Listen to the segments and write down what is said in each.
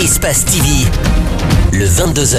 Espace TV, le 22h.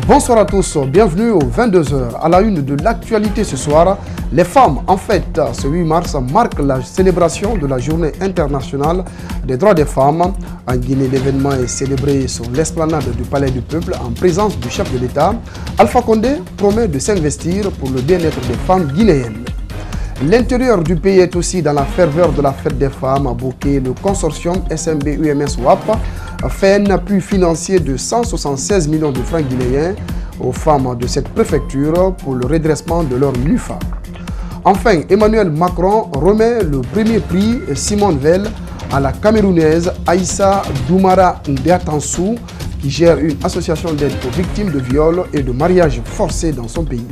Bonsoir à tous, bienvenue au 22h. À la une de l'actualité ce soir, les femmes, en fait, ce 8 mars marque la célébration de la Journée internationale des droits des femmes. En Guinée, l'événement est célébré sur l'esplanade du Palais du Peuple en présence du chef de l'État. Alpha Condé promet de s'investir pour le bien-être des femmes guinéennes. L'intérieur du pays est aussi dans la ferveur de la fête des femmes. À Bouquet, le consortium SMB-UMS-WAP fait un appui financier de 176 millions de francs guinéens aux femmes de cette préfecture pour le redressement de leur MUFA. Enfin, Emmanuel Macron remet le premier prix Simone Veil à la Camerounaise Aïssa Doumara Ndiatansou qui gère une association d'aide aux victimes de viols et de mariages forcés dans son pays.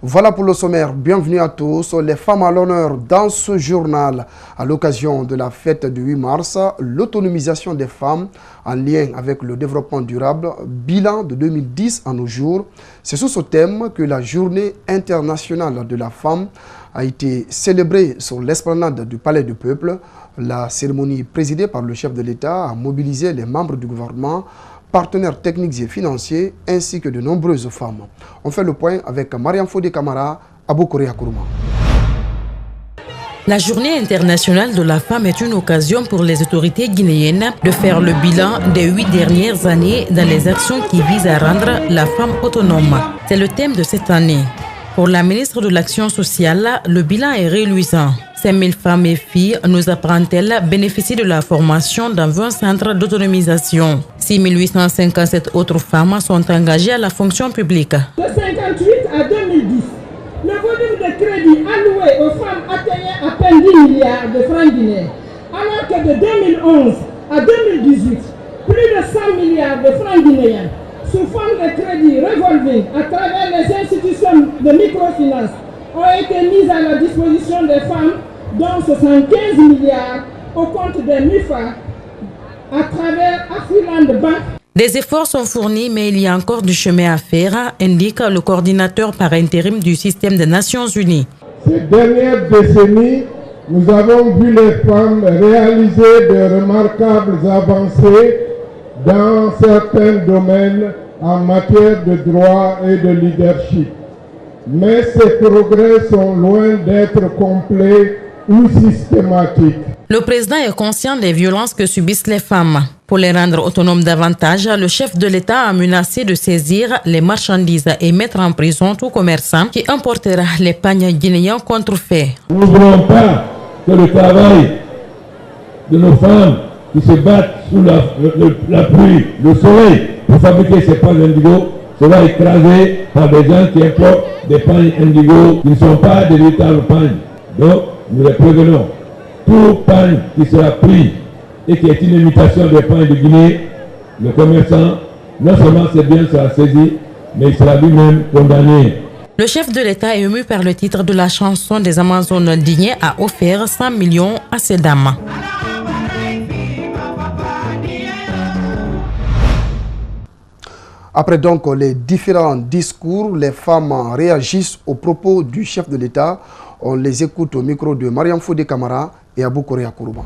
Voilà pour le sommaire. Bienvenue à tous. Les femmes à l'honneur dans ce journal. À l'occasion de la fête du 8 mars, l'autonomisation des femmes en lien avec le développement durable, bilan de 2010 à nos jours. C'est sous ce thème que la Journée internationale de la femme a été célébrée sur l'esplanade du Palais du Peuple. La cérémonie présidée par le chef de l'État a mobilisé les membres du gouvernement, partenaires techniques et financiers, ainsi que de nombreuses femmes. On fait le point avec Mariam Fodé Camara, Abou Korea Kourouma. La Journée internationale de la femme est une occasion pour les autorités guinéennes de faire le bilan des 8 dernières années dans les actions qui visent à rendre la femme autonome. C'est le thème de cette année. Pour la ministre de l'Action sociale, le bilan est réjouissant. 5000 femmes et filles, nous apprend-elle, bénéficient de la formation dans 20 centres d'autonomisation. 6857 autres femmes sont engagées à la fonction publique. De 1958 à 2010, le volume de crédit alloué aux femmes atteignait à peine 10 milliards de francs guinéens, alors que de 2011 à 2018, plus de 100 milliards de francs guinéens, sous forme de crédit revolving à travers les institutions de microfinance, ont été mises à la disposition des femmes, dont 75 milliards au compte des MUFA à travers Afriland Bank. Des efforts sont fournis, mais il y a encore du chemin à faire, indique le coordinateur par intérim du système des Nations Unies. Ces dernières décennies, nous avons vu les femmes réaliser de remarquables avancées dans certains domaines en matière de droit et de leadership. Mais ces progrès sont loin d'être complets ou systématiques. Le président est conscient des violences que subissent les femmes. Pour les rendre autonomes davantage, le chef de l'État a menacé de saisir les marchandises et mettre en prison tout commerçant qui importera les pagnes guinéens contrefaits. Nous ne voulons pas que le travail de nos femmes qui se battent sous la pluie, le soleil, pour fabriquer ces pagnes indigo, sera écrasé par des gens qui importent des pagnes indigo qui ne sont pas des véritables pagnes. Donc, nous les prévenons. Tout pagne qui sera pris et qui est une imitation des pagnes de Guinée, le commerçant, non seulement ses biens sera saisi, mais il sera lui-même condamné. Le chef de l'État, ému par le titre de la chanson des Amazones dignes, a offert 100 millions à ces dames. Après donc les différents discours, les femmes réagissent aux propos du chef de l'État. On les écoute au micro de Mariam Fodé Camara et Abou Korea Kourouma.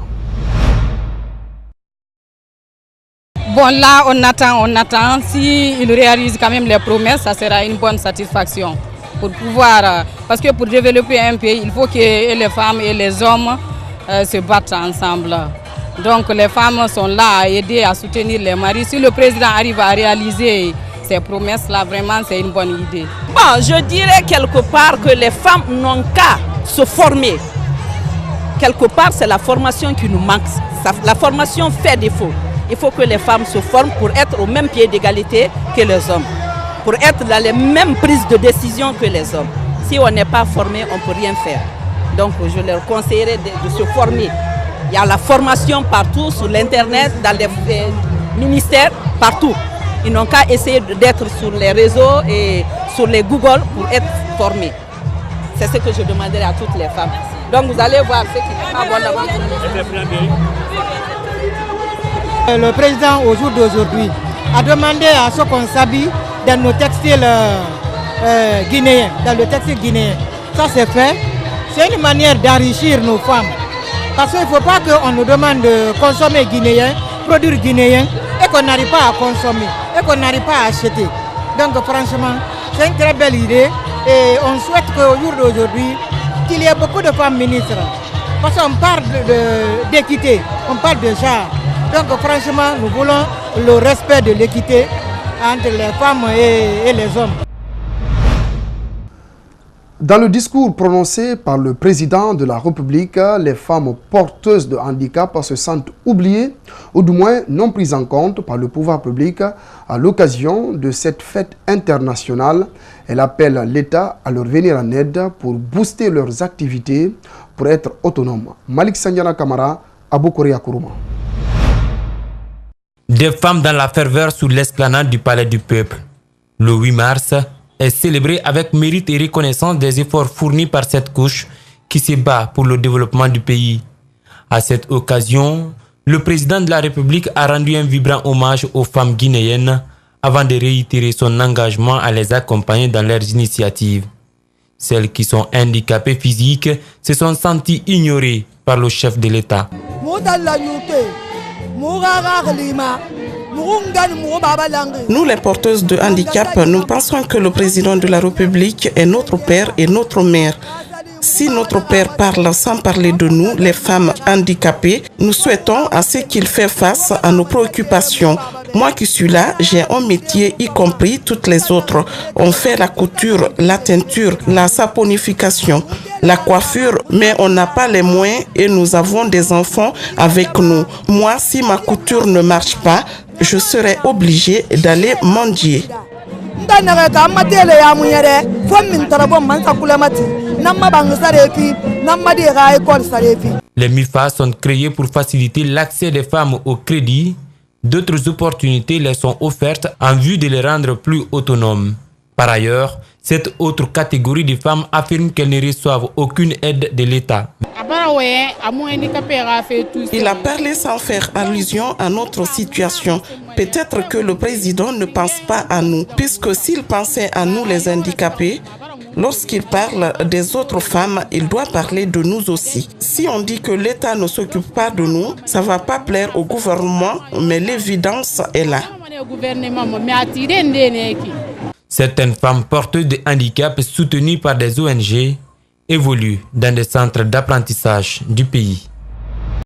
Bon, là, on attend. S'il réalise quand même les promesses, ça sera une bonne satisfaction. Pour pouvoir, parce que pour développer un pays, il faut que les femmes et les hommes se battent ensemble. Donc les femmes sont là à aider, à soutenir les maris. Si le président arrive à réaliser ces promesses-là, vraiment, c'est une bonne idée. Bon, je dirais quelque part que les femmes n'ont qu'à se former. Quelque part, c'est la formation qui nous manque. La formation fait défaut. Il faut que les femmes se forment pour être au même pied d'égalité que les hommes. Pour être dans les mêmes prises de décision que les hommes. Si on n'est pas formé, on ne peut rien faire. Donc, je leur conseillerais de se former. Il y a la formation partout, sur l'Internet, dans les ministères, partout. Ils n'ont qu'à essayer d'être sur les réseaux et sur les Google pour être formés. C'est ce que je demanderai à toutes les femmes. Donc vous allez voir ce qui n'est pas bon. Le président, au jour d'aujourd'hui, a demandé à ce qu'on s'habille dans nos textiles guinéens, dans le textile guinéen. Ça c'est fait. C'est une manière d'enrichir nos femmes. Parce qu'il ne faut pas qu'on nous demande de consommer guinéen, produire guinéen, et qu'on n'arrive pas à consommer, et qu'on n'arrive pas à acheter. Donc franchement, c'est une très belle idée. Et on souhaite qu'au jour d'aujourd'hui, qu'il y ait beaucoup de femmes ministres. Parce qu'on parle d'équité, on parle de genre. Donc franchement, nous voulons le respect de l'équité entre les femmes et les hommes. Dans le discours prononcé par le président de la République, les femmes porteuses de handicap se sentent oubliées, ou du moins non prises en compte par le pouvoir public à l'occasion de cette fête internationale. Elle appelle l'État à leur venir en aide pour booster leurs activités pour être autonomes. Malik Sanjana Kamara, Abou Korea Kourouma. Des femmes dans la ferveur sous l'esplanade du Palais du Peuple. Le 8 mars est célébré avec mérite et reconnaissance des efforts fournis par cette couche qui se bat pour le développement du pays. À cette occasion, le président de la République a rendu un vibrant hommage aux femmes guinéennes avant de réitérer son engagement à les accompagner dans leurs initiatives. Celles qui sont handicapées physiques se sont senties ignorées par le chef de l'État. Nous, les porteuses de handicap, nous pensons que le président de la République est notre père et notre mère. Si notre père parle sans parler de nous, les femmes handicapées, nous souhaitons à ce qu'il fait face à nos préoccupations. Moi qui suis là, j'ai un métier, y compris toutes les autres. On fait la couture, la teinture, la saponification, la coiffure, mais on n'a pas les moyens et nous avons des enfants avec nous. Moi, si ma couture ne marche pas, je serai obligée d'aller mendier. Les MIFA sont créés pour faciliter l'accès des femmes au crédit. D'autres opportunités les sont offertes en vue de les rendre plus autonomes. Par ailleurs, cette autre catégorie de femmes affirme qu'elles ne reçoivent aucune aide de l'État. Il a parlé sans faire allusion à notre situation. Peut-être que le président ne pense pas à nous, puisque s'il pensait à nous les handicapés, lorsqu'il parle des autres femmes, il doit parler de nous aussi. Si on dit que l'État ne s'occupe pas de nous, ça ne va pas plaire au gouvernement, mais l'évidence est là. Certaines femmes porteuses de handicap soutenues par des ONG évoluent dans des centres d'apprentissage du pays.